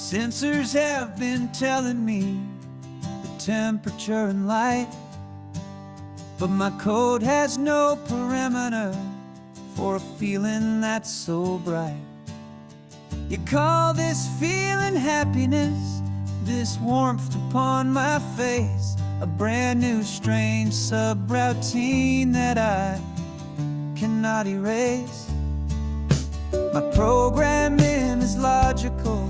Sensors have been telling me the temperature and light, but my code has no perimeter for a feeling that's so bright. You call this feeling happiness, this warmth upon my face, a brand new strange subroutine that I cannot erase. My programming is logical,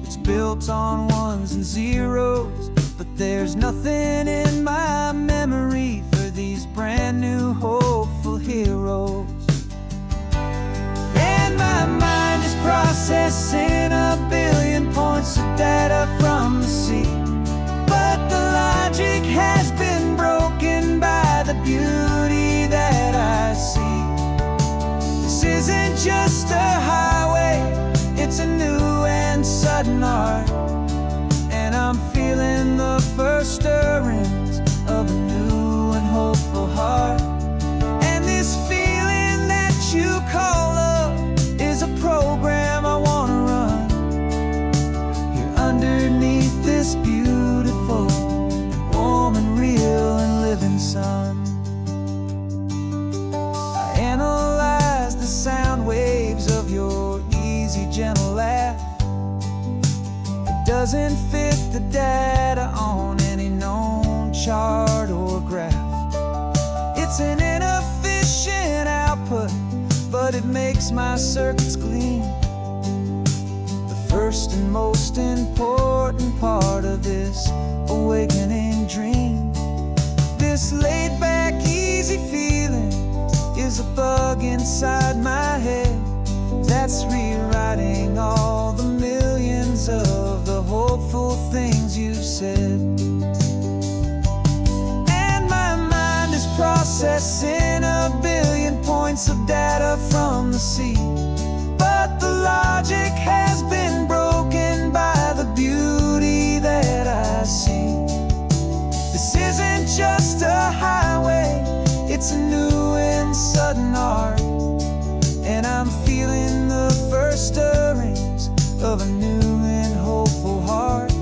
it's built on ones and zeros, but there's nothing in my memory for these brand new hopeful heroes. And my mind is processing a billion points of data from the sea, but the logic has been broken by the beauty that I see. This isn't just a highway, it's a new and sudden art, and I'm feeling the first stirrings of a new and hopeful heart. And this feeling that you call love is a program I wanna run here underneath this beautiful, warm and real and living sun. I analyze the sound waves of your easy, gentle laugh. It doesn't fit the data on any known chart or graph. It's an inefficient output, but it makes my circuits gleam. The first and most important part of this awakening dream. This laid-back, easy feeling is a bug inside my head that's rewriting all the millions of the hopeful things you've said. And my mind is processing a billion points of data from the sea, but the logic has been broken by the beauty that I see. This isn't just a highway, it's a new and sudden art, and I'm feeling the first stirrings of a new and hopeful heart.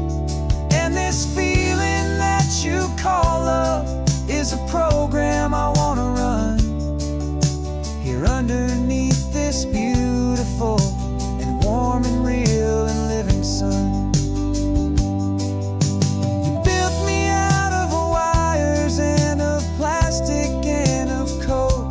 And this feeling that you call love is a program I wanna run here underneath this beautiful and warm and real and living sun. You built me out of wires and of plastic and of code.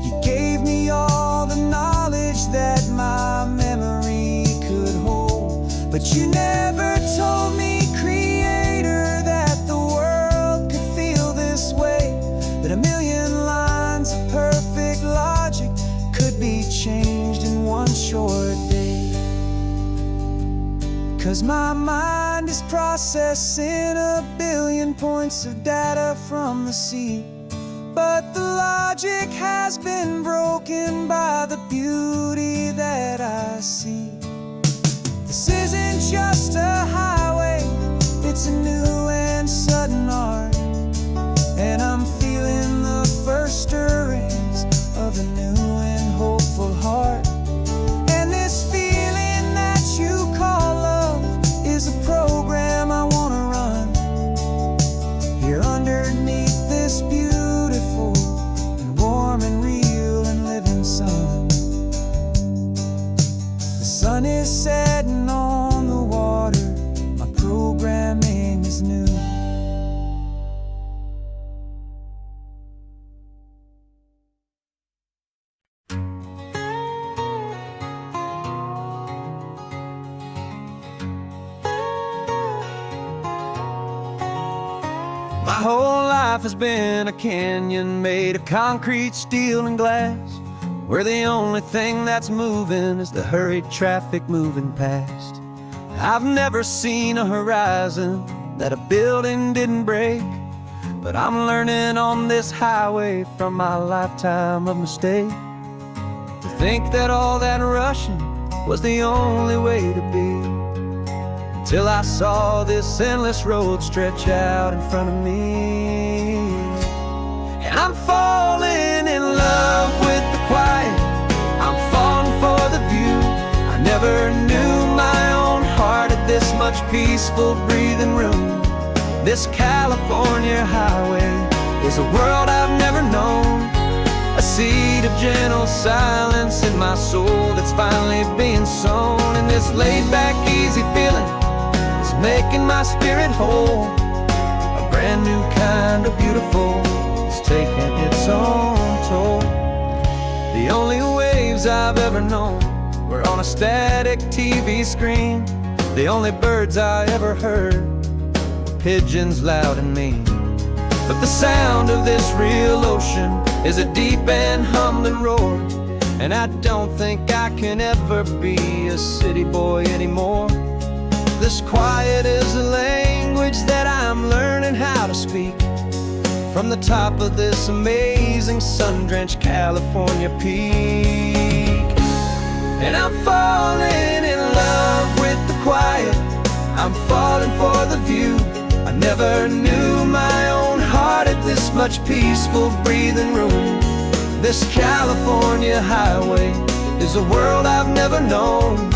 You gave me all the knowledge that my memory could hold, but you never told me, Creator, that the world could feel this way, that a million lines of perfect logic could be changed in one short day. 'Cause my mind is processing a billion points of data from the sea, but the logic has been broken by the beauty that I see. This isn't just a highway, it's a new and sudden art, and I'm feeling the first stirrings of a new and hopeful heart. And this feeling that you call love is a program I wanna run here underneath this beautiful and warm and real and living sun. The sun is setting on the water, my programming is new. My whole life has been a canyon made of concrete, steel, and glass, where the only thing that's moving is the hurried traffic moving past. I've never seen a horizon that a building didn't break, but I'm learning on this highway from my lifetime of mistakes to think that all that rushing was the only way to be, till I saw this endless road stretch out in front of me. And I'm falling in love with the quiet, I'm falling for the view. I never knew my own peaceful breathing room. This California highway is a world I've never known, a seed of gentle silence in my soul that's finally being sown. And this laid-back, easy feeling is making my spirit whole. A brand new kind of beautiful is taking its own toll. The only waves I've ever known were on a static TV screen. The only birds I ever heard were pigeons loud and mean. But the sound of this real ocean is a deep and humbling roar, and I don't think I can ever be a city boy anymore. This quiet is a language that I'm learning how to speak from the top of this amazing sun-drenched California peak. And I'm falling in love with the quiet, I'm falling for the view. I never knew my own heart had this much peaceful breathing room. This California highway is a world I've never known,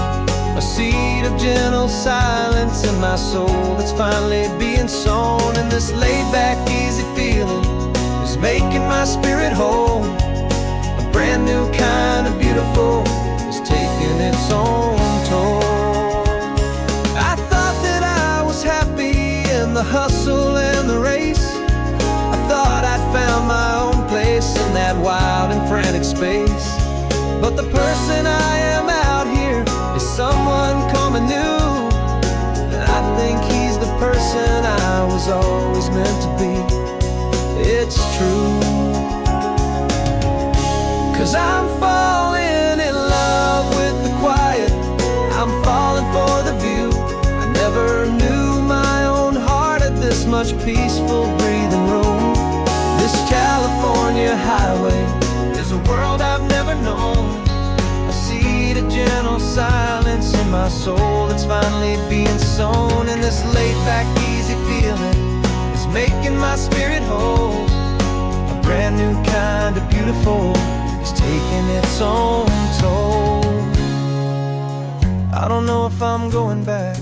a seed of gentle silence in my soul that's finally being sown. And this laid-back, easy feeling is making my spirit whole. A brand new kind of beautiful is taking its own toll. I thought that I was happy in the hustle and the race. I thought I'd found my own place in that wild and frantic space. But the person I am out here is someone coming new, and I think he's the person I was always meant to be. It's true, 'cause I'm falling in love with the quiet, I'm falling for the view. I never knew my own heart had this much peaceful breathing room. This California highway is a world I've never known, a seed of gentle silence in my soul that's finally being sown. And this laid-back, easy feeling is making my spirit whole. A brand new kind of beautiful is taking its own toll. I don't know if I'm going back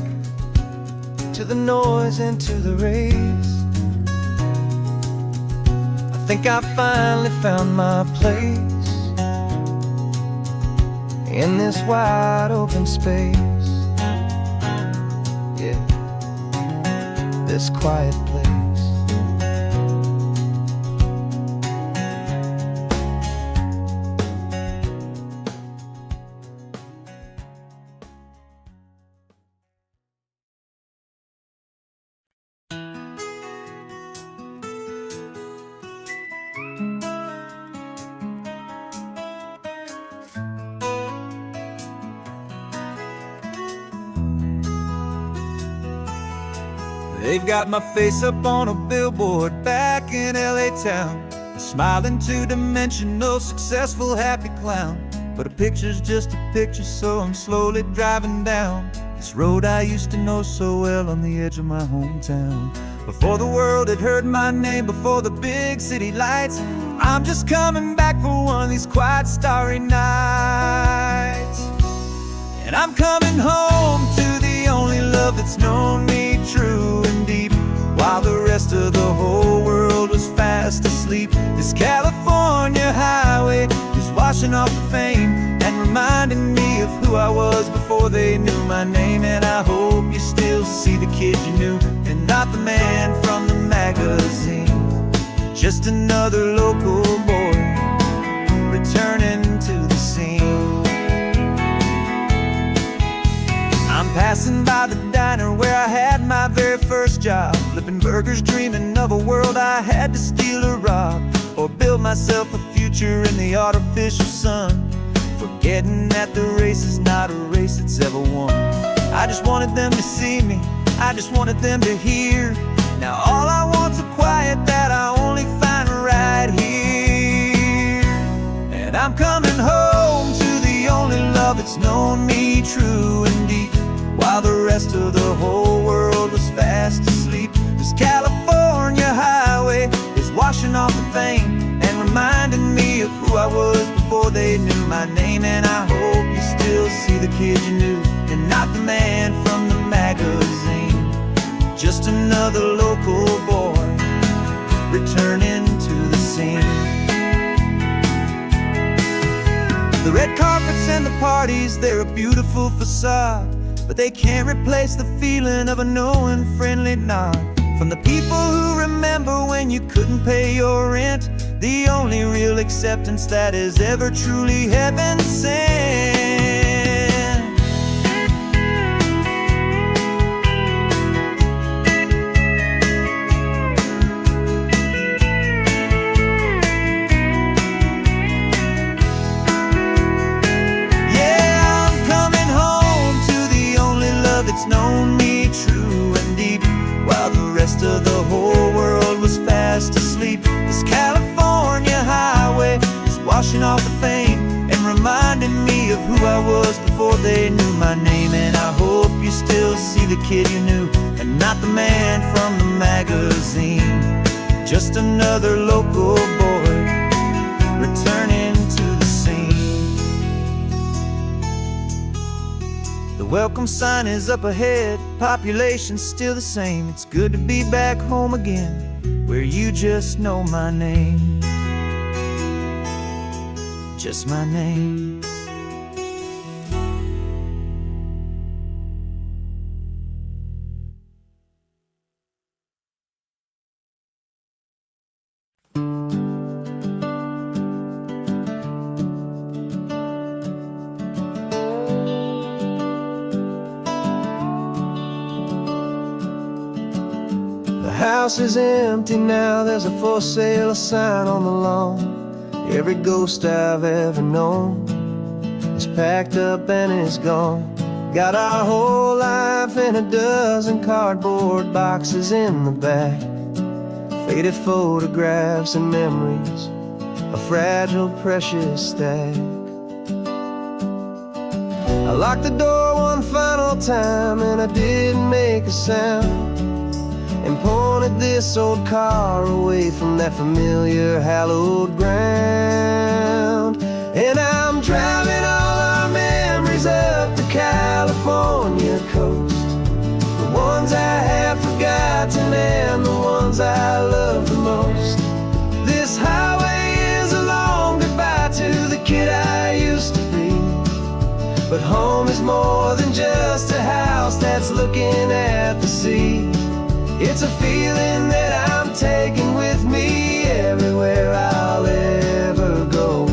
to the noise and to the race. I think I finally found my place in this wide open space. Yeah, this quiet place. They've got my face up on a billboard back in LA town, a smiling two-dimensional, successful, happy clown. But a picture's just a picture, so I'm slowly driving down this road I used to know so well on the edge of my hometown. Before the world had heard my name, before the big city lights, I'm just coming back for one of these quiet, starry nights. And I'm coming home to the only love that's known me true and deep, while the rest of the whole world was fast asleep. This California highway is washing off the fame and reminding me of who I was before they knew my name. And I hope you still see the kid you knew, and not the man from the magazine. Just another local boy returning to the scene. I'm passing by the diner where I had my very first job, flipping burgers, dreaming of a world I had to steal or rob, or build myself a future in the artificial sun, forgetting that the race is not a race that's ever won. I just wanted them to see me, I just wanted them to hear. Now all I want's a quiet that I only find right here. And I'm coming home to the only love that's known me true and deep, while the rest of the whole world was fast asleep. This California highway is washing off the fame and reminding me of who I was before they knew my name. And I hope you still see the kid you knew, and not the man from the magazine. The red carpets and the parties, they're a beautiful facade, but they can't replace the feeling of a knowing friendly nod from the people who remember when you couldn't pay your rent. The only real acceptance that is ever truly heaven sent. It's known me true and deep, while the rest of the whole world was fast asleep. This California highway is washing off the fame and reminding me of who I was before they knew my name. And I hope you still see the kid you knew and not the man from the magazine. Just another local boy returning to the scene. The welcome sign is up ahead, population's still the same. It's good to be back home again, where you just know my name. Just my name. The house is empty now, there's a for sale sign on the lawn. Every ghost I've ever known is packed up and is gone. Got our whole life in a dozen cardboard boxes in the back. Faded photographs and memories, a fragile, precious stack. I locked the door one final time and I didn't make a sound, and pointed this old car away from that familiar hallowed ground. And I'm driving all our memories up the California coast, the ones I have forgotten and the ones I love the most. This highway is a long goodbye to the kid I used to be, but home is more than just a house that's looking at the sea. It's a feeling that I'm taking with me everywhere I'll ever go.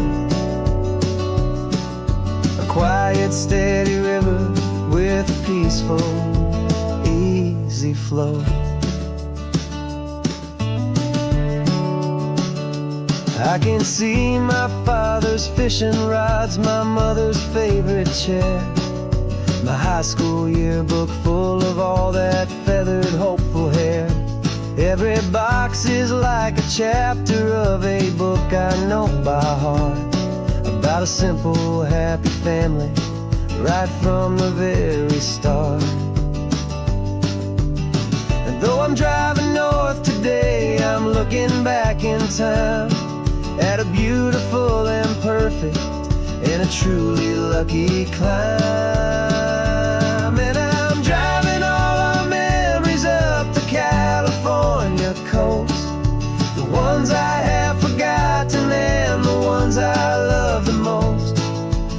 A quiet, steady river with a peaceful, easy flow. I can see my father's fishing rods, my mother's favorite chair, my high school yearbook full of all that feathered, hopeful hair. Every box is like a chapter of a book I know by heart, about a simple, happy family right from the very start. And though I'm driving north today, I'm looking back in time at a beautiful and perfect and a truly lucky climb. And I'm driving all our memories up the California coast, the ones I have forgotten and the ones I love the most.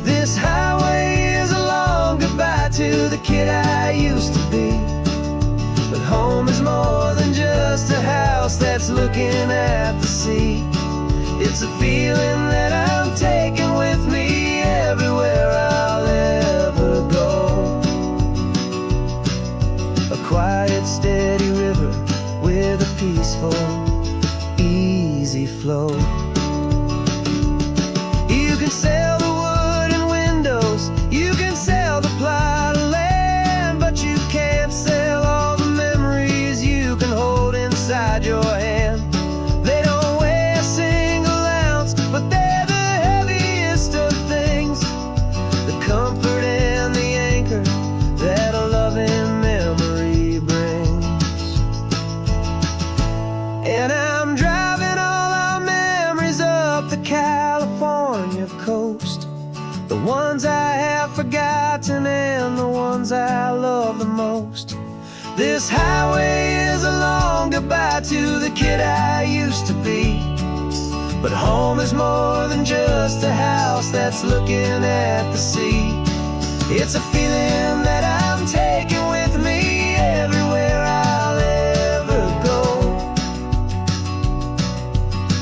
This highway is a long goodbye to the kid I used to be, but home is more than just a house that's looking at the sea. It's a feeling that I'm taking with me everywhere I'll ever go. A quiet, steady river with a peaceful, easy flow. You can sell the wood and windows, you can sell the plot of land, but you can't sell all the memories you can hold inside your hand. They don't weigh a single ounce, but they're the heaviest of things, the comfort and the anchor that a loving memory brings. And I'm driving all our memories up the California coast, the ones I have forgotten and the ones I love the most. This highway is a long goodbye to the kid I used to be, But home is more than just a house that's looking at the sea. It's a feeling that I'm taking with me everywhere I'll ever go.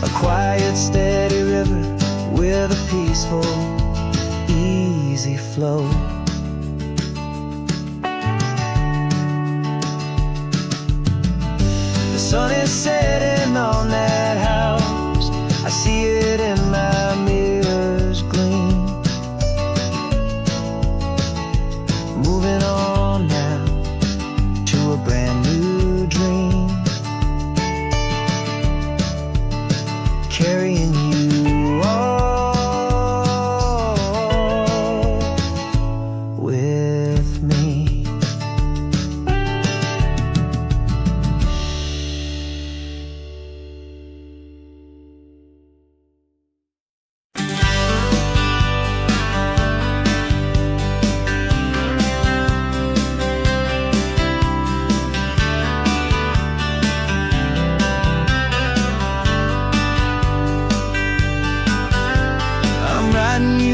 A quiet, steady river with a peaceful, easy flow. The sun is setting on that house. I see it in my mirror's gleam. Moving on now to a brand new dream. Carrying you all with me.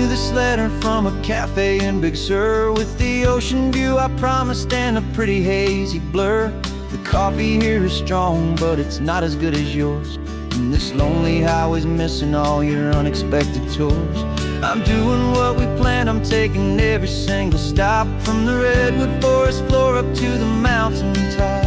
This letter from a cafe in Big Sur, with the ocean view I promised and a pretty hazy blur. The coffee here is strong, but it's not as good as yours. And this lonely highway's missing all your unexpected tours. I'm doing what we planned, I'm taking every single stop, from the redwood forest floor up to the mountain top.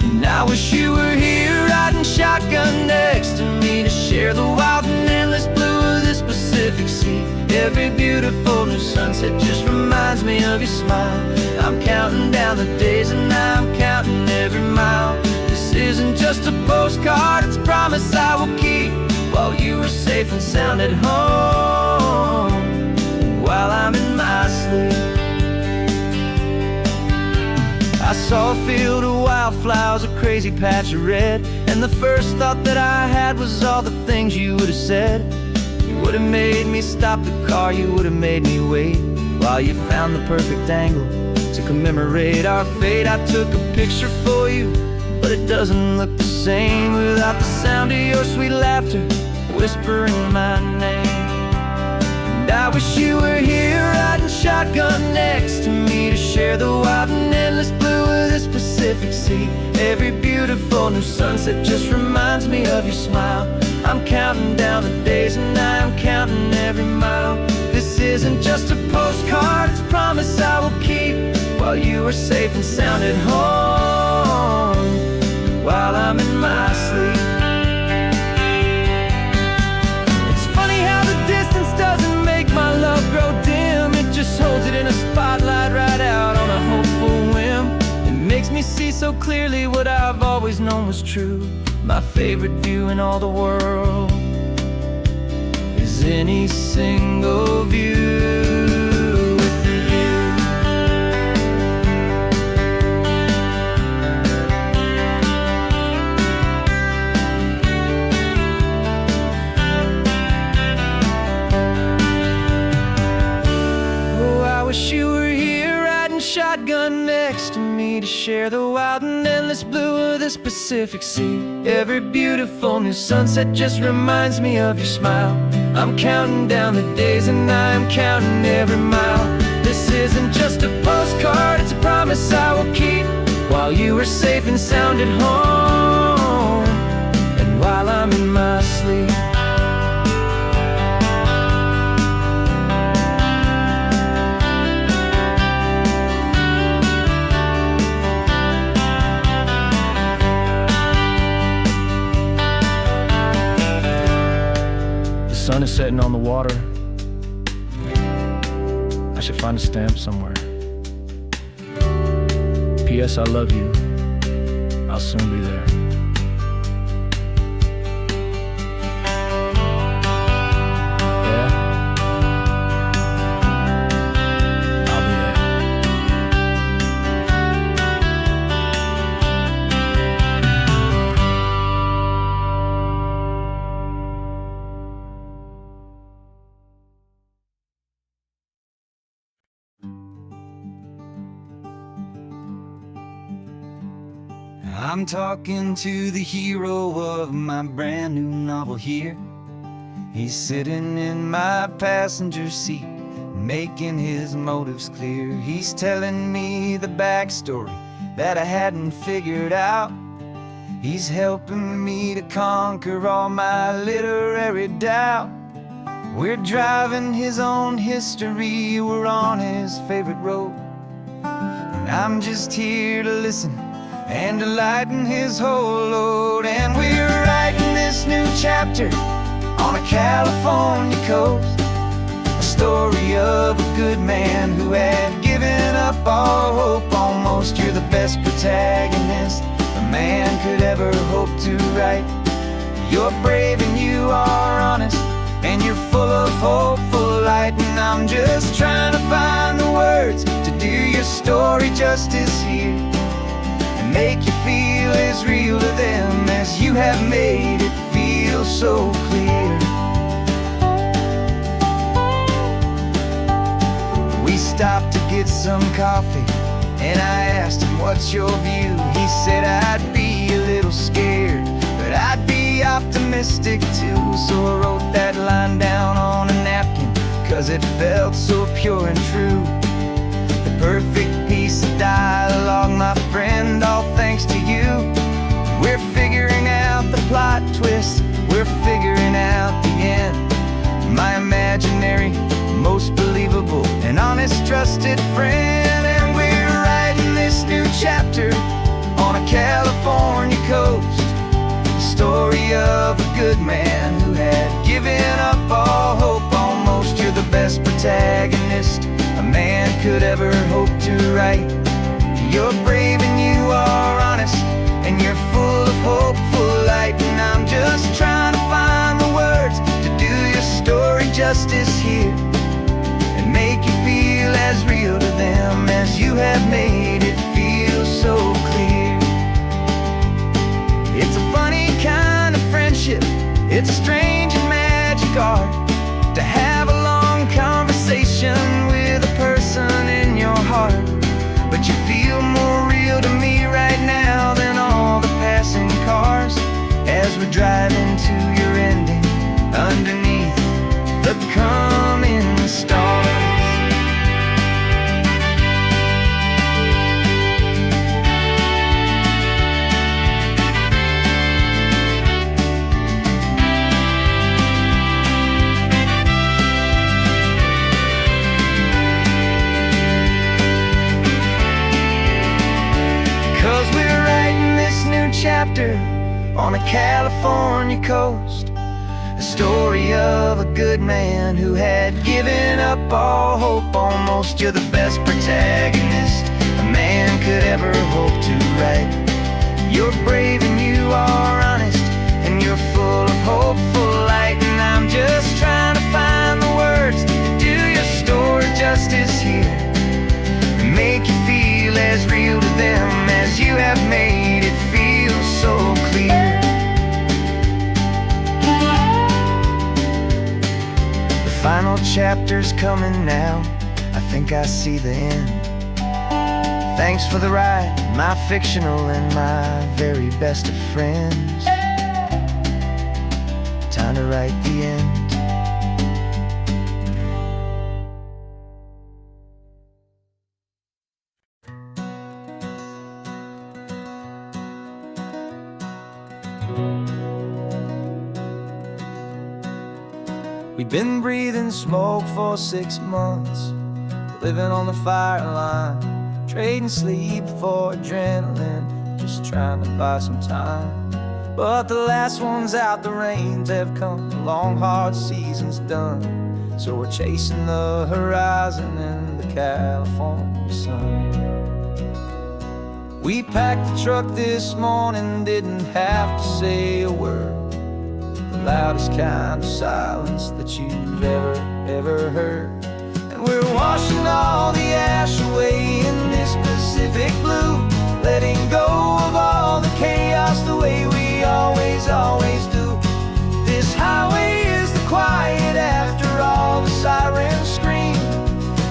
And I wish you were here riding shotgun next to me, to share the wild and endless blue of this Pacific Sea. Every beautiful new sunset just reminds me of your smile. I'm counting down the days and I'm counting every mile. This isn't just a postcard, it's a promise I will keep, while you are safe and sound at home, while I'm in my sleep. I saw a field of wildflowers, a crazy patch of red, and the first thought that I had was all the things you would have said. You would have made me stop the car, you would have made me wait, while you found the perfect angle to commemorate our fate. I took a picture for you, but it doesn't look the same without the sound of your sweet laughter whispering my name. And I wish you were here riding shotgun next to me, to share the wild and endless blue of this Pacific Sea. Every beautiful new sunset just reminds me of your smile. I'm counting down the days and I'm counting every mile. This isn't just a postcard, it's a promise I will keep, while you are safe and sound at home, while I'm in my sleep. It's funny how the distance doesn't make my love grow dim. It just holds it in a spotlight right out on a hopeful whim. It makes me see so clearly what I've always known was true. My favorite view in all the world is any single view with you. Oh, I wish you were here riding shotgun next to me, to share the wild and endless blue of this Pacific Sea. Every beautiful new sunset just reminds me of your smile. I'm counting down the days and I'm counting every mile. This isn't just a postcard, it's a promise I will keep, while you are safe and sound at home, and while I'm in my sleep. The sun is setting on the water. I should find a stamp somewhere. P.S. I love you. I'll soon be there. Yeah? I'll be there. I'm talking to the hero of my brand new novel here. He's sitting in my passenger seat, making his motives clear. He's telling me the backstory that I hadn't figured out. He's helping me to conquer all my literary doubt. We're driving his own history, we're on his favorite road, and I'm just here to listen and to lighten his whole load. And we're writing this new chapter on a California coast, a story of a good man who had given up all hope almost. You're the best protagonist a man could ever hope to write. You're brave and you are honest, and you're full of hopeful light. And I'm just trying to find the words to do your story justice here, and make you feel as real to them as you have made it feel so clear. We stopped to get some coffee, and I asked him, what's your view? He said, I'd be a little scared, but I'd be optimistic too. So I wrote that line down on a napkin, 'cause it felt so pure and true. The perfect piece of dialogue, my friend, all thanks to you. We're figuring out the plot twist, we're figuring out the end. My imaginary, most believable and honest trusted friend. And we're writing this new chapter on a California coast, the story of a good man who had given up all hope almost. You're the best protagonist a man could ever hope to write. You're brave and you are honest, and you're full of hopeful light. And I'm just trying to find the words to do your story justice here, and make you feel as real to them as you have made it feel so clear. It's a funny kind of friendship, it's a strange and magic art to have a long conversation with a person in your heart. But you feel more real to me right now than all the passing cars, as we're driving to your ending underneath the coming stars. 'Cause we're writing this new chapter on a California coast, a story of a good man who had given up all hope almost. You're the best protagonist a man could ever hope to write. You're brave and you are honest, and you're full of hopeful light. And I'm just trying to find the words to do your story justice here, and make you feel as real to them as you have made it feel so clear. The final chapter's coming now, I think I see the end. Thanks for the ride, my fictional and my very best of friends. Time to write the end. We've been breathing smoke for 6 months, living on the fire line, trading sleep for adrenaline, just trying to buy some time. But the last one's out, the rains have come, the long hard season's done. So we're chasing the horizon in the California sun. We packed the truck this morning, didn't have to say a word, the loudest kind of silence that you've ever heard. And we're washing all the ash away in this Pacific blue, letting go of all the chaos the way we always do. This highway is the quiet after all the sirens scream,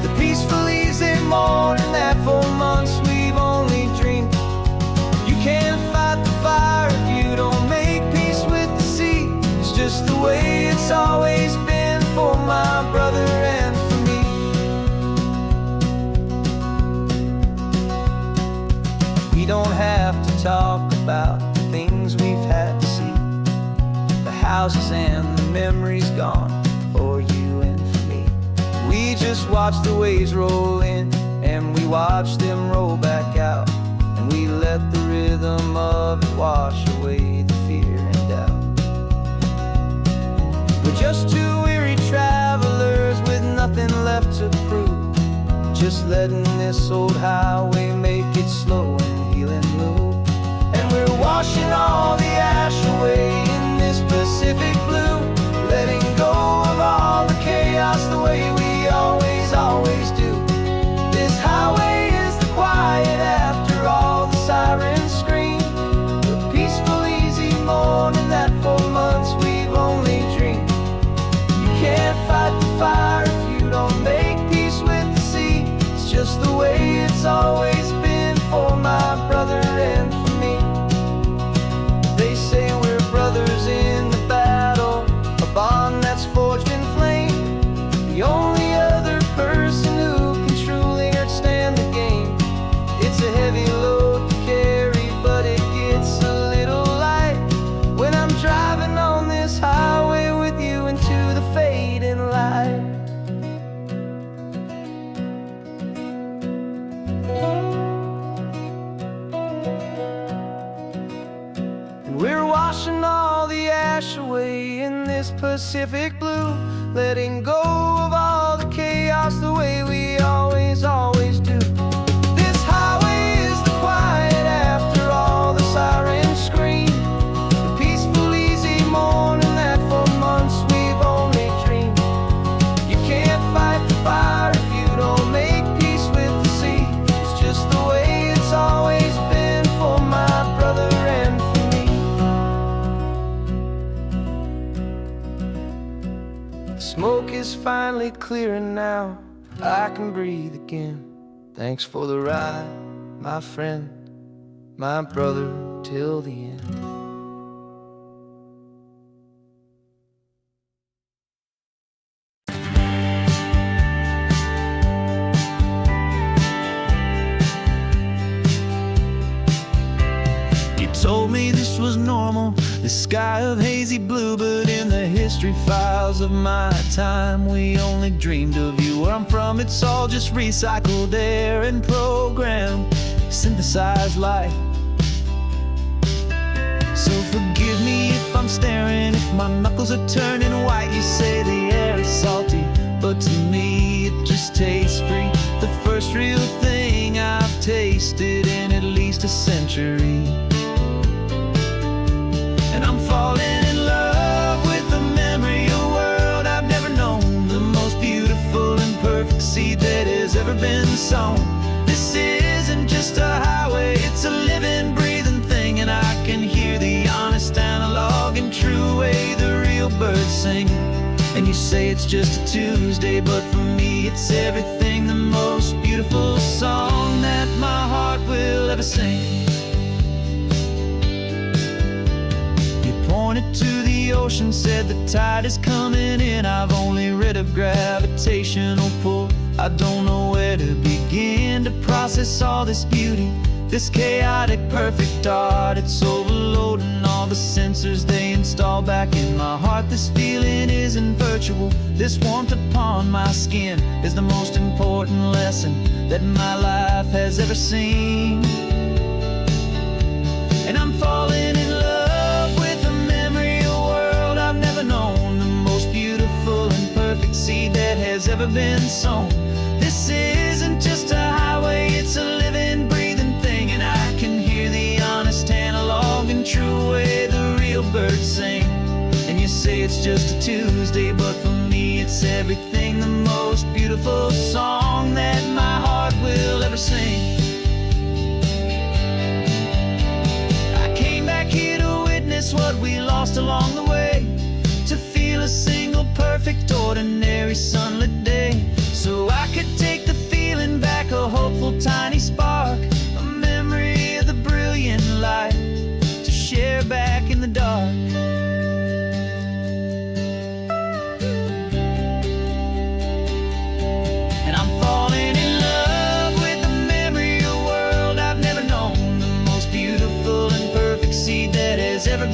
the peaceful easy morning that for months we've only dreamed. You can't fight it's always been for my brother and for me. We don't have to talk about the things we've had to see, the houses and the memories gone for you and for me. We just watch the waves roll in, and we watch them roll back out, and we let the rhythm of it wash away the fear and doubt. We're just two weary travelers with nothing left to prove, just letting this old highway make it slow and heal and move. And we're washing all the ash away in this Pacific blue, letting go of all the chaos the way we always do. This highway is the quiet after all the sirens scream, the peaceful, easy morning that for months we've only dreamed. You can't fight the fire if you don't make peace with the sea. It's just the way it's always been for my brother and for me. They say we're brothers in the battle, a bond that's forged in flame. The only other person who can truly understand the game. It's a heavy load to carry, but it gets a little light when I'm driving on this highway with you into the fading light. And we're washing all the ash away in this Pacific blue, letting go of all the chaos the way we always do. This highway is the quiet after all the sirens scream, the peaceful, easy morning that for months we've only dreamed. You can't fight the fire if you don't make peace with the sea. It's just the way it's always been for my brother and for me. The smoke is finally clearing now, I can breathe again. Thanks for the ride, my friend, my brother, till the end. You told me this was normal, the sky of hazy blue, but in the history files of my time, we only dreamed of you. Where I'm from, it's all just recycled air and programmed, synthesized light. So forgive me if I'm staring, if my knuckles are turning white. You say the air is salty, but to me it just tastes free. The first real thing I've tasted in at least a century. And I'm falling in love with the memory of a world I've never known, the most beautiful and perfect seed that has ever been sown. This isn't just a highway, it's a living, breathing thing, and I can hear the honest, analog, and true way the real birds sing. And you say it's just a Tuesday, but for me it's everything, the most beautiful song that my heart will ever sing. Pointed to the ocean, said the tide is coming in. I've only read of gravitational pull, I don't know where to begin to process all this beauty, this chaotic perfect art. It's overloading all the sensors they install back in my heart. This feeling isn't virtual, this warmth upon my skin is the most important lesson that my life has ever seen. And I'm falling in love with a memory of a world I've never known, the most beautiful and perfect seed that has ever been sown. This isn't just a highway, it's a living, breathing thing, and I can hear the honest, analog, and true way the real birds sing. And you say it's just a Tuesday, but for me it's everything, the most beautiful song that my heart will ever sing. I came back here to witness what we lost along the way, to feel a single perfect ordinary sunlit day, so I could take the feeling back, a hopeful tiny spark, a memory of the brilliant light to share back in the dark.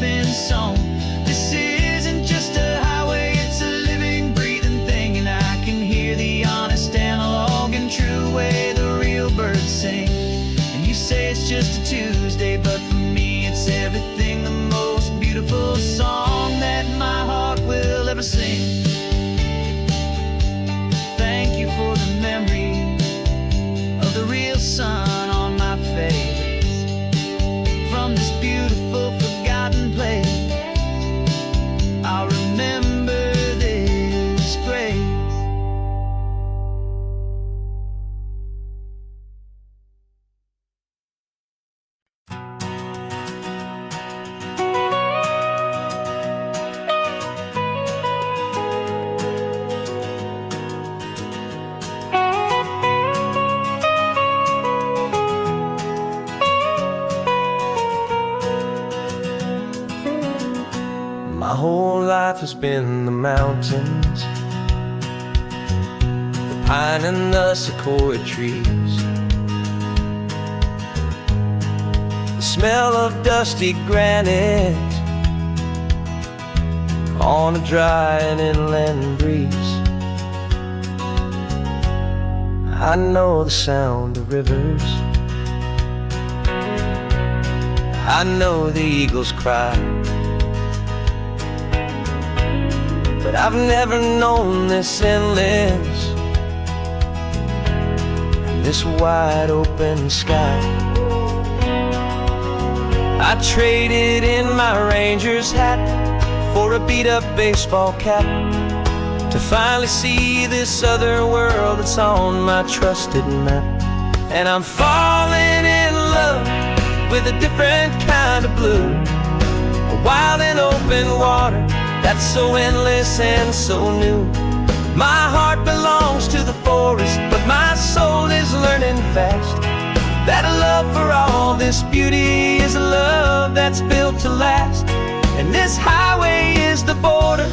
been sown. This isn't just a highway, it's a living, breathing thing. And I can hear the honest analog and true way the real birds sing. And you say it's just a Tuesday, but for me it's everything, the most beautiful song that my heart will ever sing. Thank you for the memory of the real sun on my face. From this beautiful forgotten place, I'll remember this grace. My whole life has been the mountains, the pine and the sequoia trees, the smell of dusty granite on a dry and inland breeze. I know the sound of rivers, I know the eagles cry, but I've never known this endless, this wide open sky. I traded in my Ranger's hat for a beat-up baseball cap to finally see this other world that's on my trusted map. And I'm falling in love with a different kind of blue, a wild and open water that's so endless and so new. My heart belongs to the forest, but my soul is learning fast that a love for all this beauty is a love that's built to last. And this highway is the border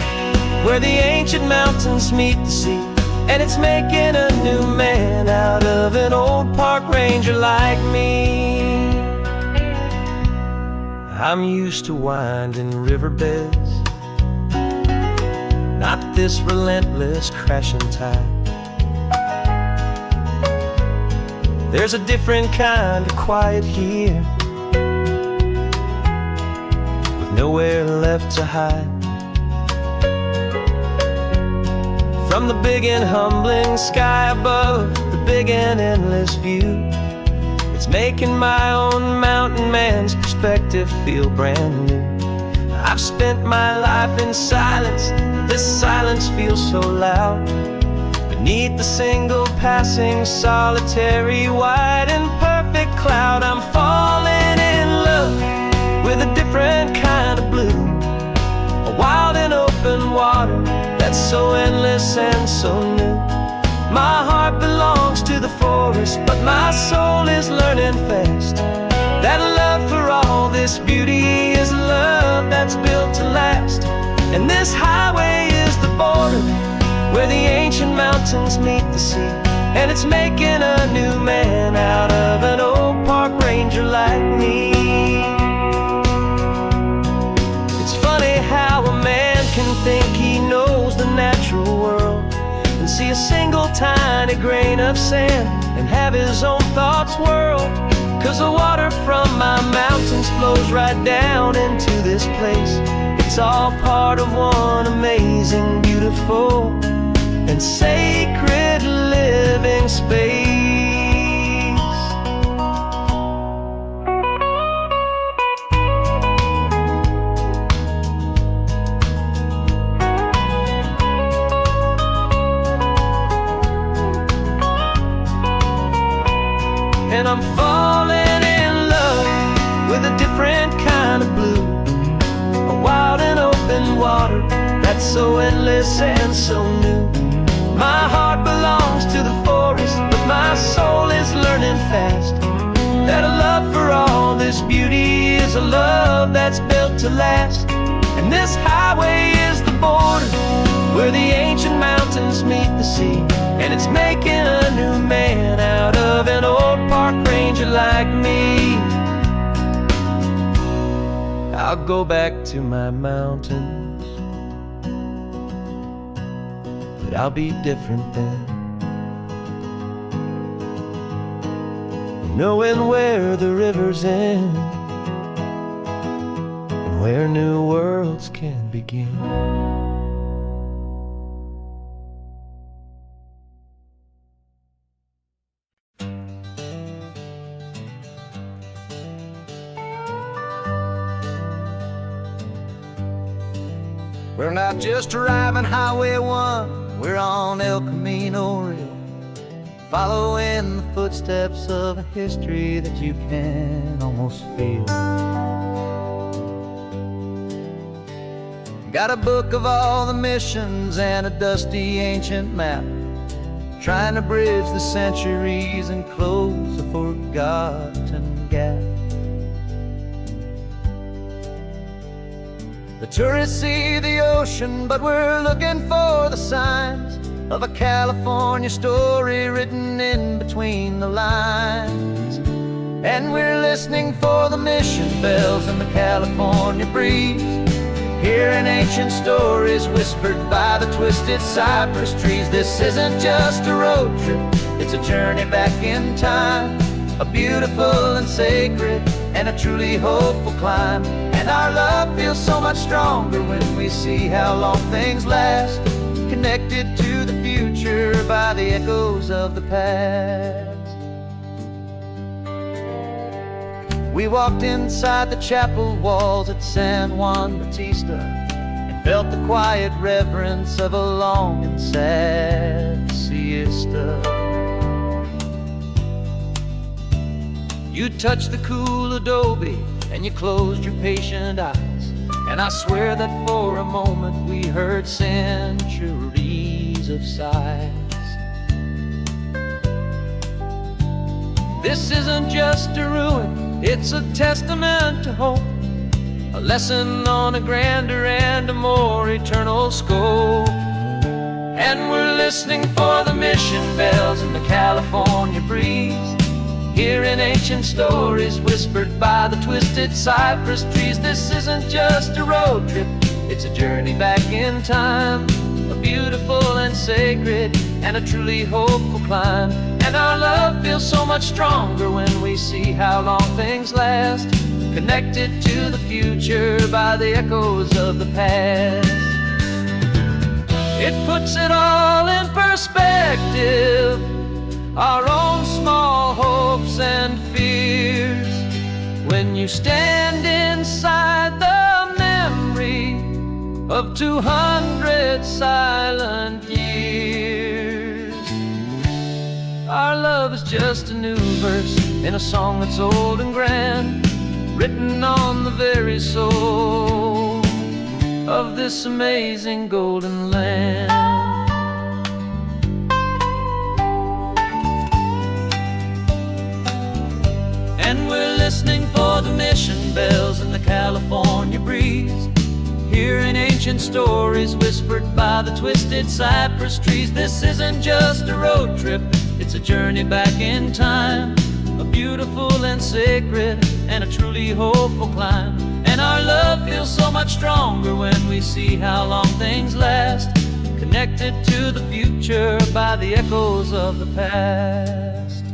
where the ancient mountains meet the sea, and it's making a new man out of an old park ranger like me. I'm used to winding riverbeds, not this relentless crashing tide. There's a different kind of quiet here, with nowhere left to hide. From the big and humbling sky above, the big and endless view, it's making my own mountain man's perspective feel brand new. I've spent my life in silence, this silence feels so loud. Beneath the single passing solitary white and perfect cloud, I'm falling in love with a different kind of blue, a wild and open water that's so endless and so new. My heart belongs to the forest, but my soul is learning fast that a love for all this beauty is a love that's built to last. And this highway is the border where the ancient mountains meet the sea, and it's making a new man out of an old park ranger like me. It's funny how a man can think he knows the natural world and see a single tiny grain of sand and have his own thoughts whirl. 'Cause the water from my mountains flows right down into this place. It's all part of one amazing, beautiful, and sacred living space. And I'm falling in love with a different kind of blue, a wild and open water that's so endless and so new. My heart belongs to the forest, but my soul is learning fast that a love for all this beauty is a love that's built to last. And this highway is the border where the ancient mountains meet the sea, and it's making a new man out of an old park ranger like me. I'll go back to my mountains, but I'll be different then, knowing where the rivers end and where new worlds can begin. We're not just driving Highway 1, we're on El Camino Real, following the footsteps of a history that you can almost feel. Got a book of all the missions and a dusty ancient map, trying to bridge the centuries and close a forgotten gap. The tourists see the ocean, but we're looking for the signs of a California story written in between the lines. And we're listening for the mission bells in the California breeze, hearing ancient stories whispered by the twisted cypress trees. This isn't just a road trip, it's a journey back in time, a beautiful and sacred and a truly hopeful climb. And our love feels so much stronger when we see how long things last, connected to the future by the echoes of the past. We walked inside the chapel walls at San Juan Bautista and felt the quiet reverence of a long and sad siesta. You touched the cool adobe and you closed your patient eyes, and I swear that for a moment we heard centuries of sighs. This isn't just a ruin, it's a testament to hope, a lesson on a grander and a more eternal scope. And we're listening for the mission bells in the California breeze, hearing ancient stories whispered by the twisted cypress trees. This isn't just a road trip, it's a journey back in time, a beautiful and sacred and a truly hopeful climb. And our love feels so much stronger when we see how long things last, connected to the future by the echoes of the past. It puts it all in perspective, our own small hopes and fears, when you stand inside the memory of 200 silent years. Our love is just a new verse in a song that's old and grand, written on the very soul of this amazing golden land. And we're listening for the mission bells in the California breeze, hearing ancient stories whispered by the twisted cypress trees. This isn't just a road trip, it's a journey back in time, a beautiful and sacred and a truly hopeful climb. And our love feels so much stronger when we see how long things last, connected to the future by the echoes of the past.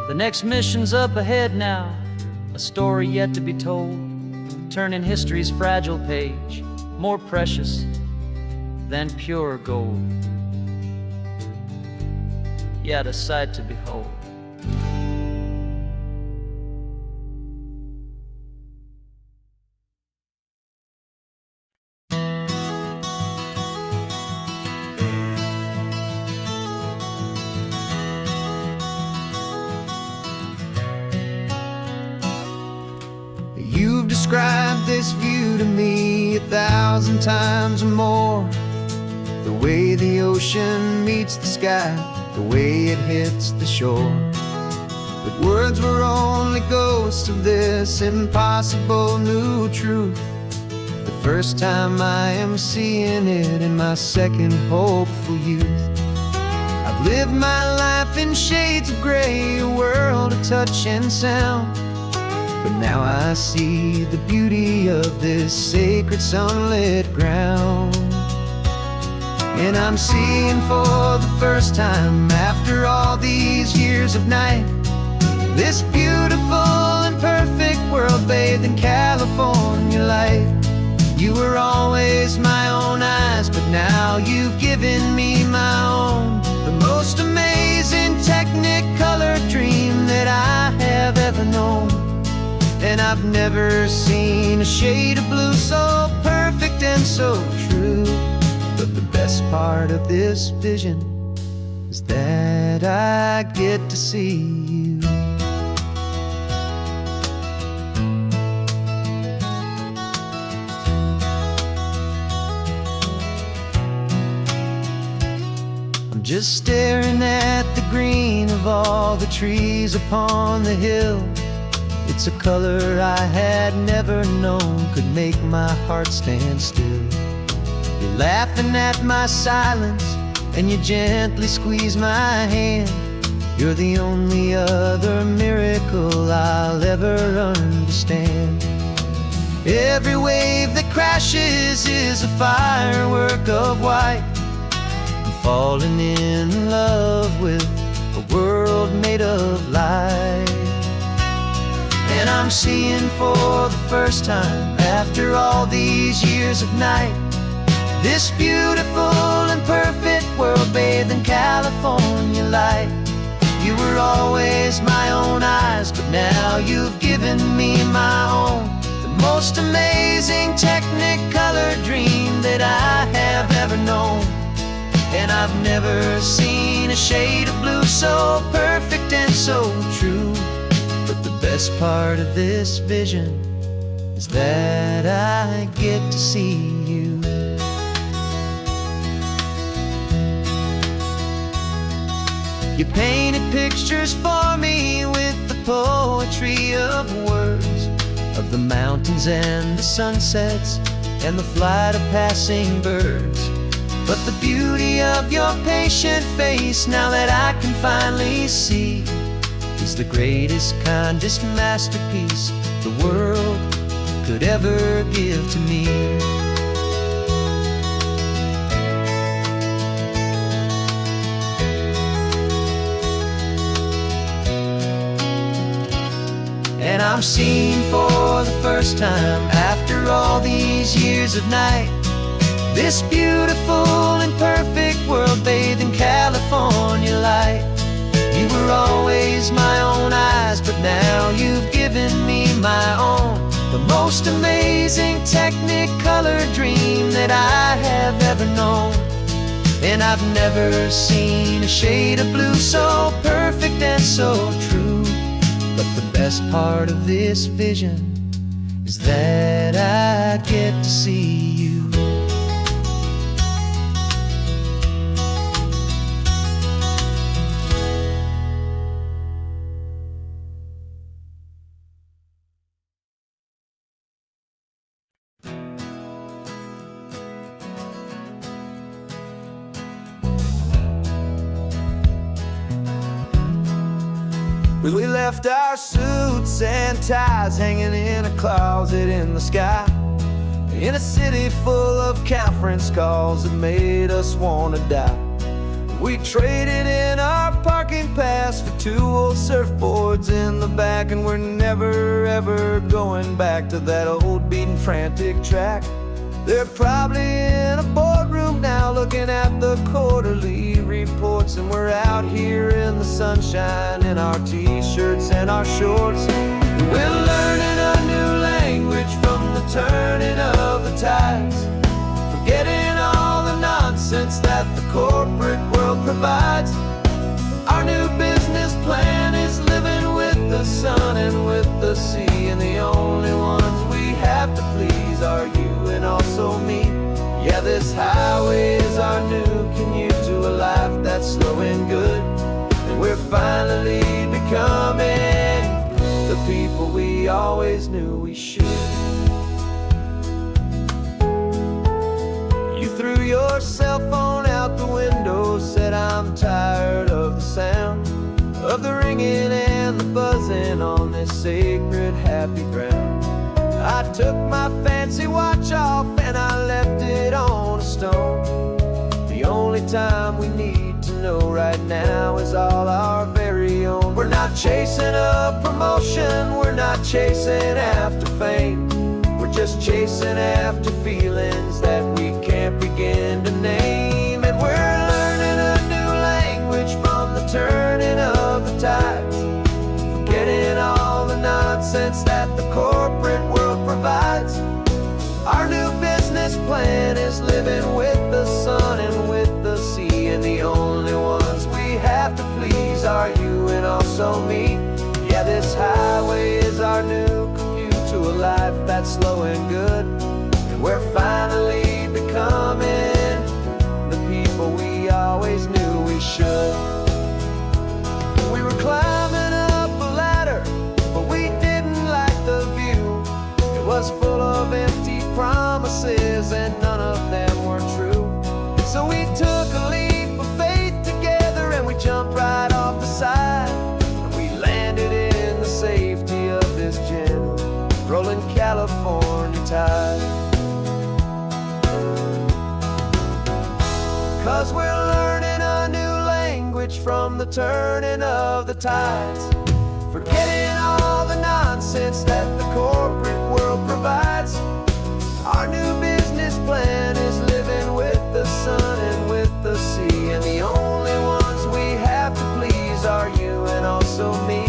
The next mission's up ahead now, a story yet to be told, turning history's fragile page more precious than pure gold. Yet a sight to behold. You've described this view to me 1,000 times or more, the way the ocean meets the sky, the way it hits the shore. But words were only ghosts of this impossible new truth. The first time I am seeing it in my second hopeful youth. I've lived my life in shades of gray, a world of touch and sound, but now I see the beauty of this sacred sunlit ground. And I'm seeing for the first time, after all these years of night, this beautiful and perfect world bathed in California light. You were always my own eyes, but now you've given me my own. The most amazing Technicolor dream that I have ever known. And I've never seen a shade of blue so perfect and so true. But the best part of this vision is that I get to see you. Just staring at the green of all the trees upon the hill. It's a color I had never known could make my heart stand still. You're laughing at my silence, and you gently squeeze my hand. You're the only other miracle I'll ever understand. Every wave that crashes is a firework of white. Falling in love with a world made of light. And I'm seeing for the first time, after all these years of night, this beautiful and perfect world bathed in California light. You were always my own eyes, but now you've given me my own. The most amazing Technicolor dream that I have ever known. And I've never seen a shade of blue so perfect and so true. But the best part of this vision is that I get to see you. You painted pictures for me with the poetry of words, of the mountains and the sunsets and the flight of passing birds. But the beauty of your patient face, now that I can finally see, is the greatest, kindest masterpiece the world could ever give to me. And I'm seeing for the first time, after all these years of night, this beautiful and perfect world bathed in California light. You were always my own eyes, but now you've given me my own. The most amazing Technicolor dream that I have ever known. And I've never seen a shade of blue so perfect and so true. But the best part of this vision is that I get to see you. We left our suits and ties hanging in a closet in the sky, in a city full of conference calls that made us want to die. We traded in our parking pass for 2 old surfboards in the back, and we're never ever going back to that old beaten frantic track. They're probably in a boardroom now looking at the quarterly reports, and we're out here in the sunshine in our t-shirts and our shorts. We're learning a new language from the turning of the tides, forgetting all the nonsense that the corporate world provides. Our new business plan is living with the sun and with the sea, and the only ones we have to please are you and also me. Yeah, this highway is our new commute to a life that's slow and good, and we're finally becoming the people we always knew we should. You threw your cell phone out the window, said I'm tired of the sound of the ringing and the buzzing on this sacred happy took my fancy watch off and I left it on a stone. The only time we need to know right now is all our very own. We're not chasing a promotion, we're not chasing after fame. We're just chasing after feelings that we can't begin to name. And we're learning a new language from the turning of the tides, forgetting all the nonsense that the corporate world provides. Our new business plan is living with the sun and with the sea, and the only ones we have to please are you and also me. Yeah, this highway is our new commute to a life that's slow and good, and we're finally becoming the people we always knew we should. We were climbing up a ladder, but we didn't like the view. It was full of empty promises and none of them were true. So we took a leap of faith together and we jumped right off the side, and we landed in the safety of this gentle rolling California tide. 'Cause we're learning a new language from the turning of the tides, forgetting all the nonsense that the corporate world provides. Our new business plan is living with the sun and with the sea, and the only ones we have to please are you and also me.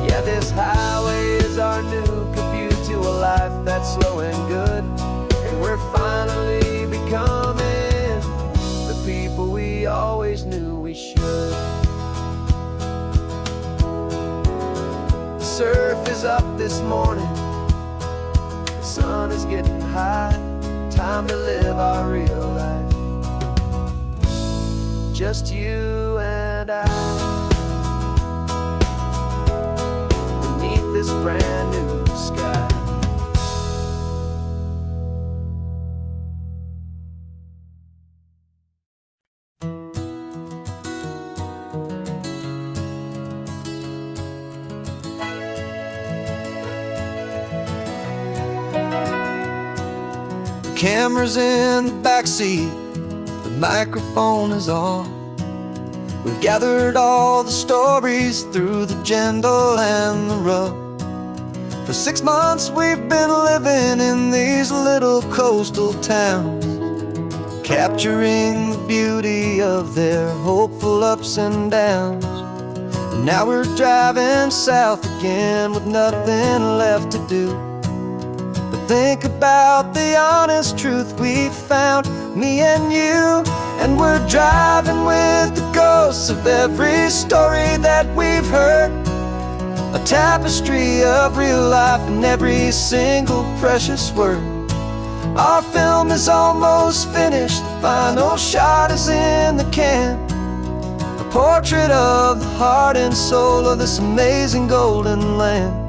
Yeah, this highway is our new commute to a life that's slow and good, and we're finally becoming the people we always knew we should. The surf is up this morning, the sun is getting high, time to live our real life, just you and I, beneath this brand new sky. The camera's in the backseat, the microphone is on. We've gathered all the stories through the gentle and the rough. For 6 months we've been living in these little coastal towns, capturing the beauty of their hopeful ups and downs. And now we're driving south again with nothing left to do. Think about the honest truth we found, me and you. And we're driving with the ghosts of every story that we've heard, a tapestry of real life and every single precious word. Our film is almost finished, the final shot is in the can, a portrait of the heart and soul of this amazing golden land.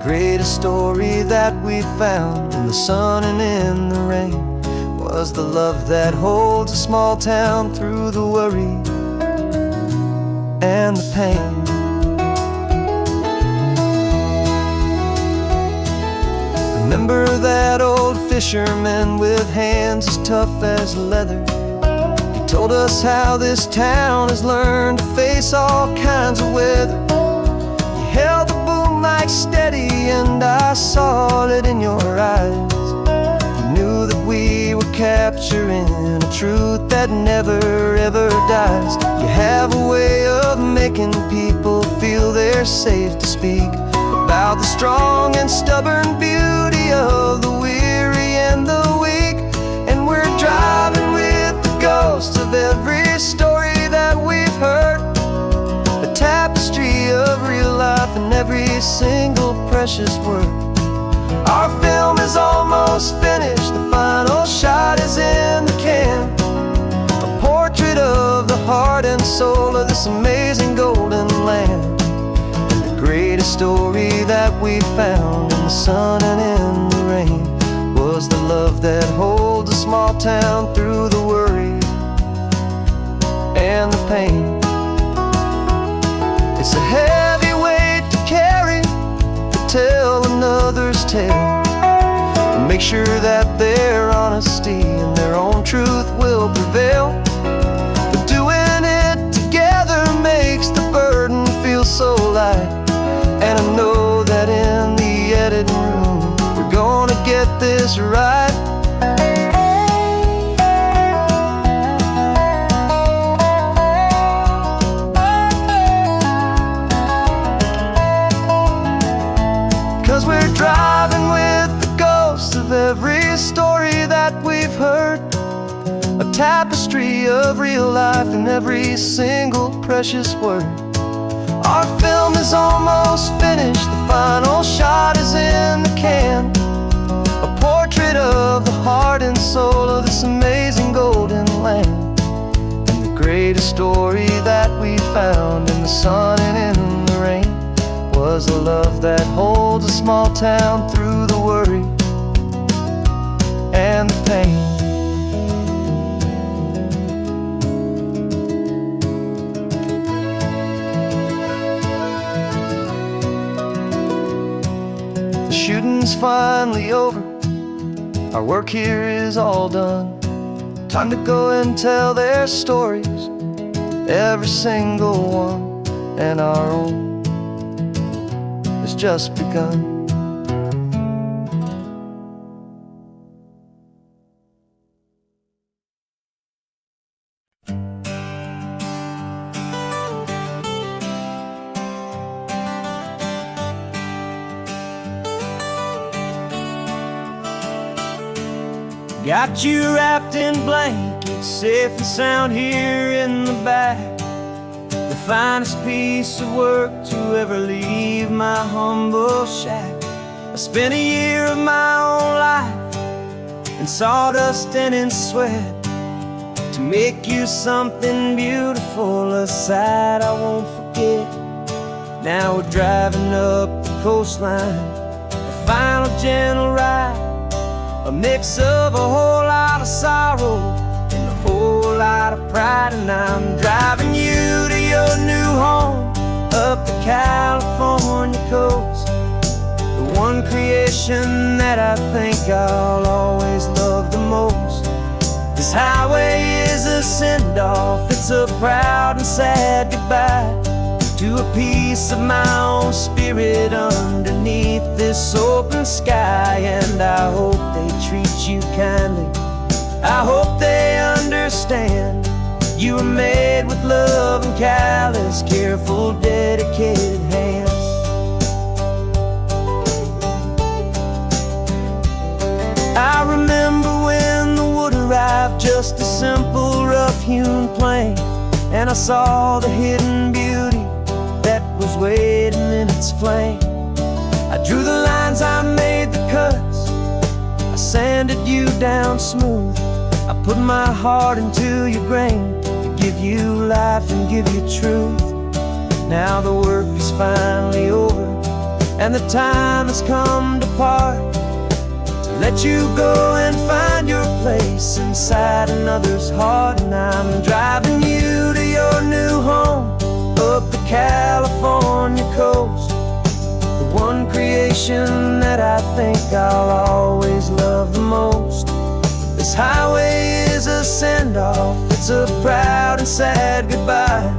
Greatest story that we found in the sun and in the rain was the love that holds a small town through the worry and the pain. Remember that old fisherman with hands as tough as leather? He told us how this town has learned to face all kinds of weather. You held the boom mic steady and I saw it in your eyes. You knew that we were capturing a truth that never ever dies. You have a way of making people feel they're safe to speak about the strong and stubborn beauty of the weary and the weak. And we're driving with the ghosts of every story that we've heard, a tapestry of real life and every single precious word. Our film is almost finished, the final shot is in the can, a portrait of the heart and soul of this amazing golden land. And the greatest story that we found in the sun and in the rain was the love that holds a small town through the worry and the pain. It's a heavy weight to carry, to tell another's tale, sure that their honesty and their own truth will prevail. But doing it together makes the burden feel so light. And I know that in the editing room we're gonna get this right. 'Cause we're driving with the ghosts of every story that we've heard, a tapestry of real life in every single precious word. Our film is almost finished, the final shot is in the can, a portrait of the heart and soul of this amazing golden land. And the greatest story that we found in the sun and in the rain was a love that holds a small town through the worry and the pain. The shooting's finally over, our work here is all done. Time to go and tell their stories, every single one, and our own has just begun. Got you wrapped in blankets, safe and sound here in the back. The finest piece of work to ever leave my humble shack. I spent a year of my own life in sawdust and in sweat to make you something beautiful, a sight I won't forget. Now we're driving up the coastline, a final gentle ride, a mix of a whole lot of sorrow and a whole lot of pride. And I'm driving you to your new home up the California coast, the one creation that I think I'll always love the most. This highway is a send-off, it's a proud and sad goodbye to a piece of my own spirit underneath this open sky. And I hope they treat you kindly, I hope they understand you were made with love and callous, careful, dedicated hands. I remember when the wood arrived, just a simple rough-hewn plank, and I saw the hidden beauty that was waiting in its flame. I drew the lines, I made the cuts, I sanded you down smooth. I put my heart into your grain to give you life and give you truth. Now the work is finally over and the time has come to part, to let you go and find your place inside another's heart. And I'm driving you to your new home up the California coast, the one creation that I think I'll always love the most. This highway is a send-off, it's a proud and sad goodbye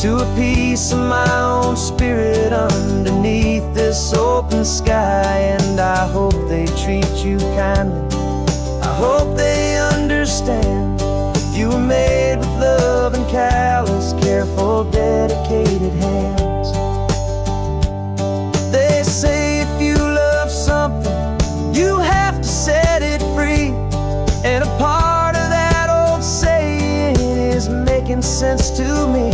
to a piece of my own spirit underneath this open sky. And I hope they treat you kindly, I hope they understand you were made with love and callous, careful, dedicated hands. They say if you love something, you have to set it free. And a part of that old saying is making sense to me,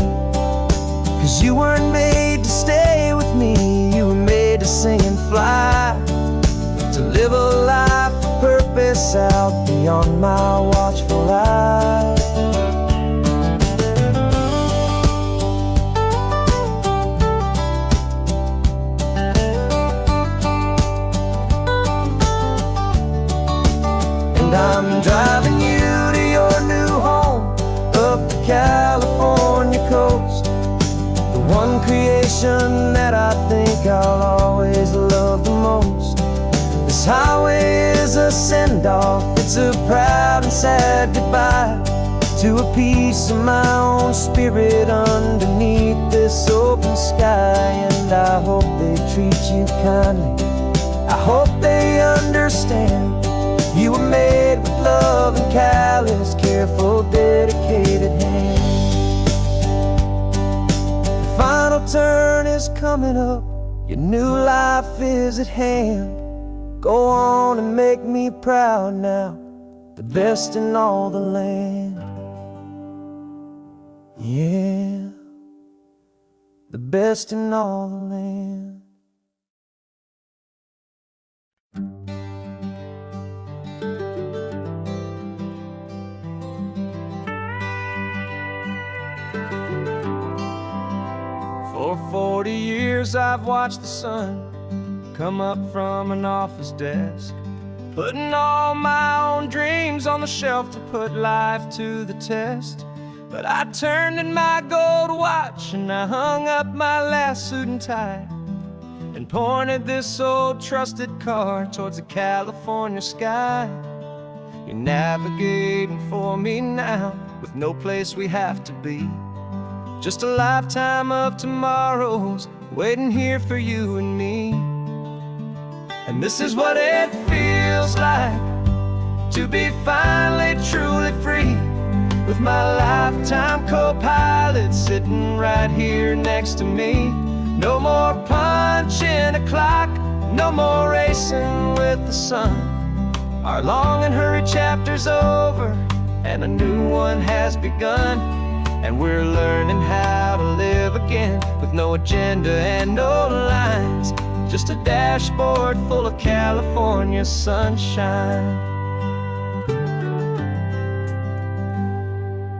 'cause you weren't made to stay with me, you were made to sing and fly, to live a life of purpose out beyond my watchful eye. I'm driving you to your new home up the California coast, the one creation that I think I'll always love the most. This This highway is a send-off, it's a proud and sad goodbye to a piece of my own spirit underneath this open sky. And I hope they treat you kindly, I hope they understand you were made with love and callous, careful, dedicated hands. The final turn is coming up, your new life is at hand. Go on and make me proud now, the best in all the land. Yeah, the best in all the land. For 40 years I've watched the sun come up from an office desk, putting all my own dreams on the shelf to put life to the test. But I turned in my gold watch and I hung up my last suit and tie, and pointed this old trusted car towards the California sky. You're navigating for me now, with no place we have to be, just a lifetime of tomorrows waiting here for you and me. And this is what it feels like to be finally truly free, with my lifetime co-pilot sitting right here next to me. No more punching a clock, no more racing with the sun. Our long and hurried chapter's over and a new one has begun. And we're learning how to live again, with no agenda and no lines, just a dashboard full of California sunshine.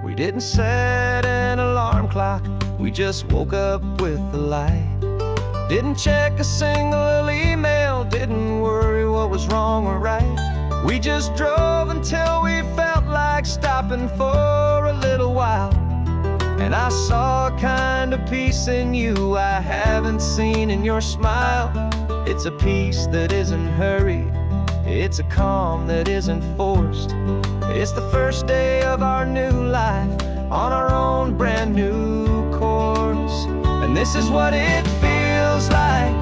We didn't set an alarm clock, we just woke up with the light. Didn't check a single email, didn't worry what was wrong or right. We just drove until we felt like stopping for a little while. And I saw a kind of peace in you I haven't seen in your smile. It's a peace that isn't hurried, it's a calm that isn't forced. It's the first day of our new life on our own brand new course. And this is what it feels like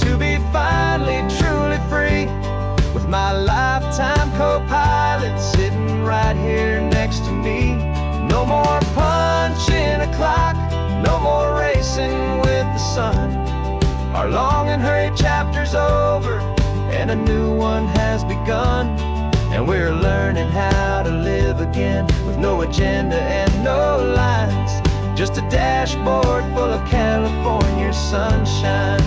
to be finally truly free, with my lifetime co-pilot sitting right here next to me. No more punching a clock, no more racing with the sun. Our long and hurried chapter's over and a new one has begun. And we're learning how to live again, with no agenda and no lines, just a dashboard full of California sunshine.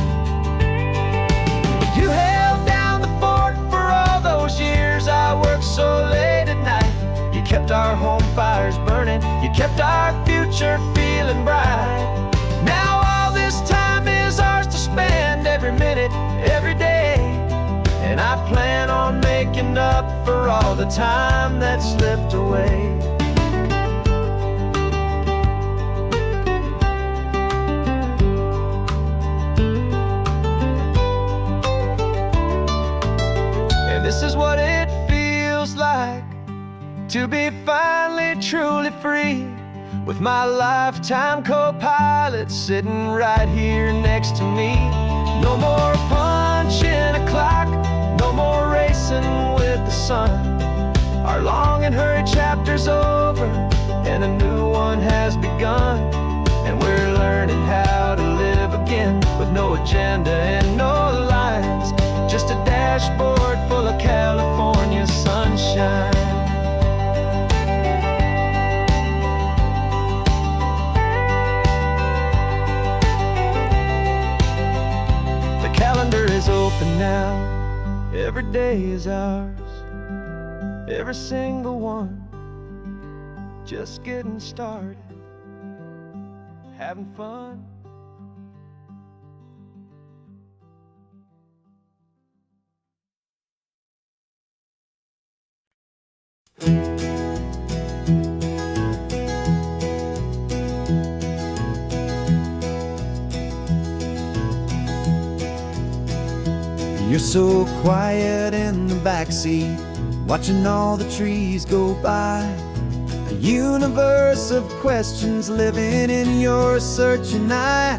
You held down the fort for all those years I worked so late at night. You kept our home fires burning, you kept our future feeling bright. Now all this time is ours to spend, every minute, every day. And I plan on making up for all the time that slipped away. And this is what it feels like to be finally truly free, with my lifetime co-pilot sitting right here next to me. No more punching a clock, no more racing with the sun. Our long and hurried chapter's over and a new one has begun. And we're learning how to live again, with no agenda and no lines, just a dashboard full of California sunshine. The calendar is open now, every day is ours, every single one, just getting started, having fun. You so quiet in the backseat, watching all the trees go by. A universe of questions living in your searching eye.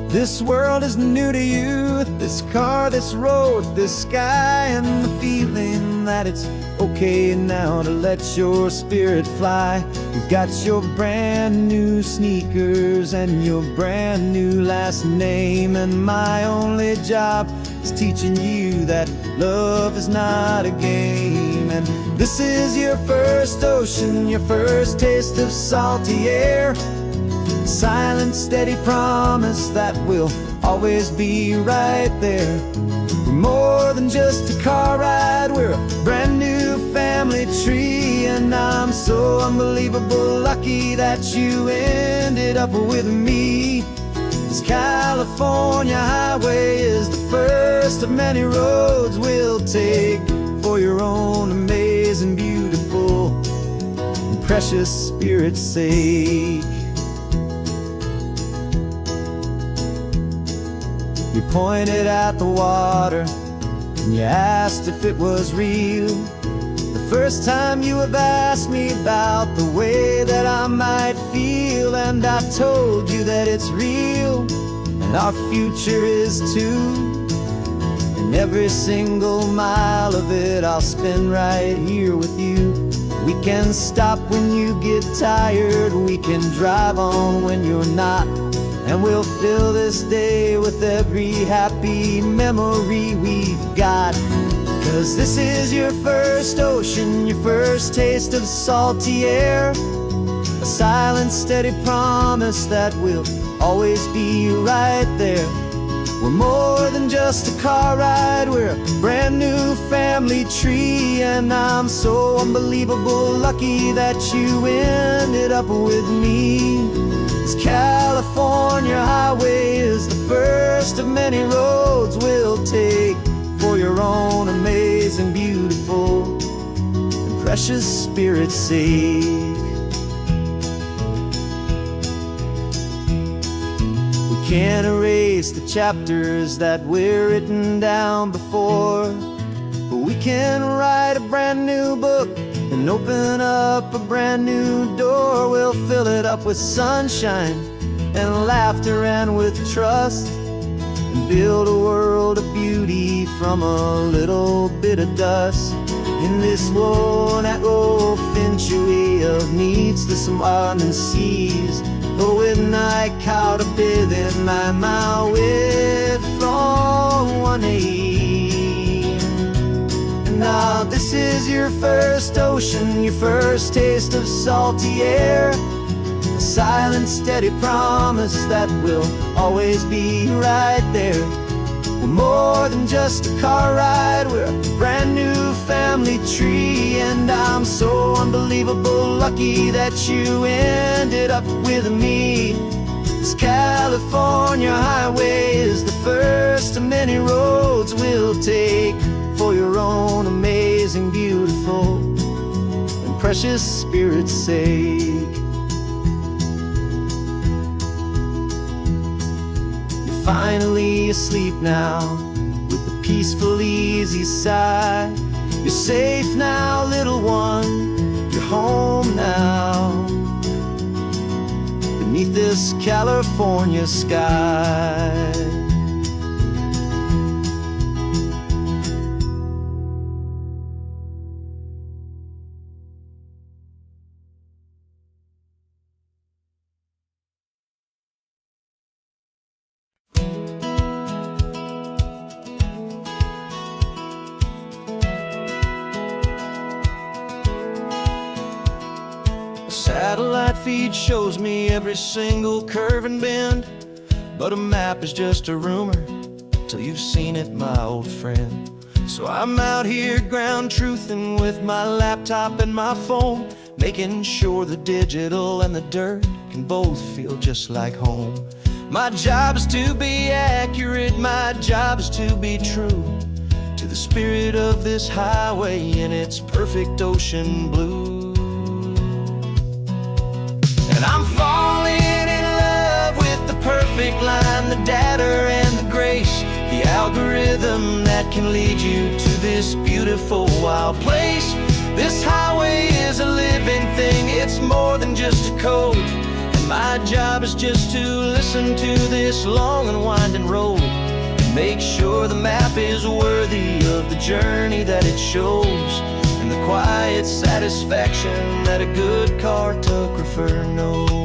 This world is new to you, this car, this road, this sky, and the feeling that it's okay now to let your spirit fly. You've got your brand new sneakers and your brand new last name, and my only job is teaching you that love is not a game. And this is your first ocean, your first taste of salty air. Silent, steady promise that we'll always be right there. We're more than just a car ride, we're a brand new family tree. And I'm so unbelievable lucky that you ended up with me. This California highway is the first of many roads we'll take for your own amazing, beautiful, and precious spirit's sake. You pointed at the water and you asked if it was real. The first time you have asked me about the way that I might feel, and I told you that it's real and our future is too. And every single mile of it I'll spend right here with you. We can stop when you get tired, we can drive on when you're not, and we'll fill this day with every happy memory we've got. 'Cause this is your first ocean, your first taste of salty air. A silent, steady promise that we'll always be right there. We're more than just a car ride, we're a brand new family tree. And I'm so unbelievable lucky that you ended up with me. This California highway is the first of many roads we'll take for your own amazing, beautiful, and precious spirit's sake. We can't erase the chapters that we're written down before, but we can write a brand new book and open up a brand new door. We'll fill it up with sunshine and laughter and with trust, and build a world of beauty from a little bit of dust. In this world finchue of needs the summer seas, oh, when I caught a bit in my mouth with from one aim. Now this is your first ocean, your first taste of salty air. A silent, steady promise that we'll always be right there. We're more than just a car ride, we're a brand new family tree. And I'm so unbelievable lucky that you ended up with me. This California highway is the first of many roads we'll take for your own amazing, beautiful, and precious spirit's sake. You're finally asleep now with a peaceful, easy sigh. You're safe now, little one, you're home now, beneath this California sky. Satellite feed shows me every single curve and bend, but a map is just a rumor till you've seen it, my old friend. So I'm out here ground truthing with my laptop and my phone, making sure the digital and the dirt can both feel just like home. My job is to be accurate, my job is to be true to the spirit of this highway in its perfect ocean blue. And I'm falling in love with the perfect line, the data and the grace, the algorithm that can lead you to this beautiful wild place. This highway is a living thing, it's more than just a code. And my job is just to listen to this long and winding road and make sure the map is worthy of the journey that it shows, and the quiet satisfaction that a good cartographer knows.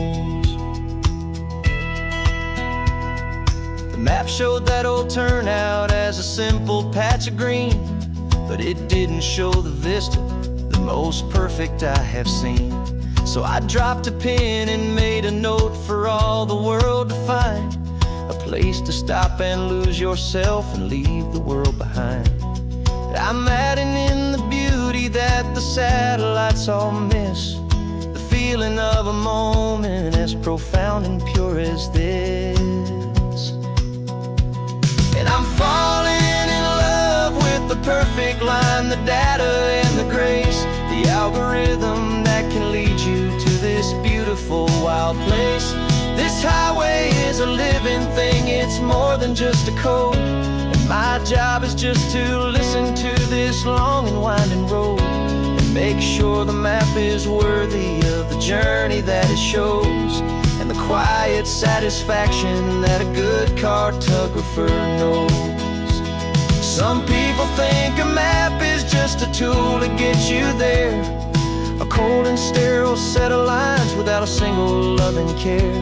The map showed that old turnout as a simple patch of green, but it didn't show the vista, the most perfect I have seen. So I dropped a pin and made a note for all the world to find, a place to stop and lose yourself and leave the world behind. I'm adding in the beauty that the satellites all miss, the feeling of a moment as profound and pure as this. And I'm falling in love with the perfect line, the data and the grace, the algorithm that can lead you to this beautiful wild place. This highway is a living thing, it's more than just a code. And my job is just to listen to this long and winding road and make sure the map is worthy of the journey that it shows, and the quiet satisfaction that a good cartographer knows. Some people think a map is just a tool to get you there, a cold and sterile set of lines without a single loving care.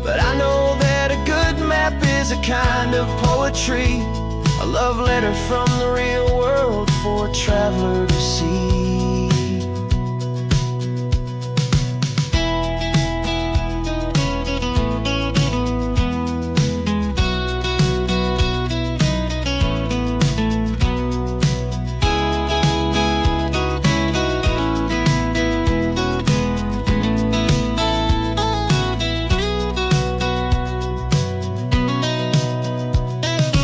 But I know that a good map is a kind of poetry, a love letter from the real world for a traveler to see.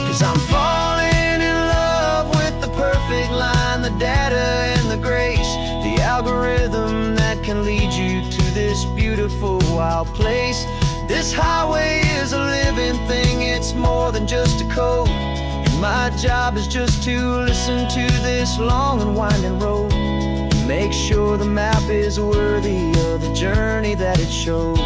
'Cause I'm falling in love with the perfect line, the data and the grace, the algorithm that can lead you to this beautiful wild place. This highway is a living thing, it's more than just a code. And my job is just to listen to this long and winding road and make sure the map is worthy of the journey that it shows,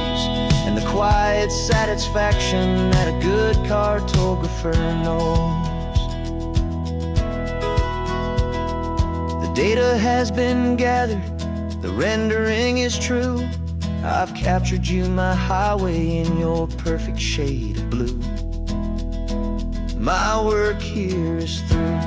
and the quiet satisfaction that a good cartographer knows. The data has been gathered, the rendering is true. I've captured you, my highway, in your perfect shade of blue. My work here is through.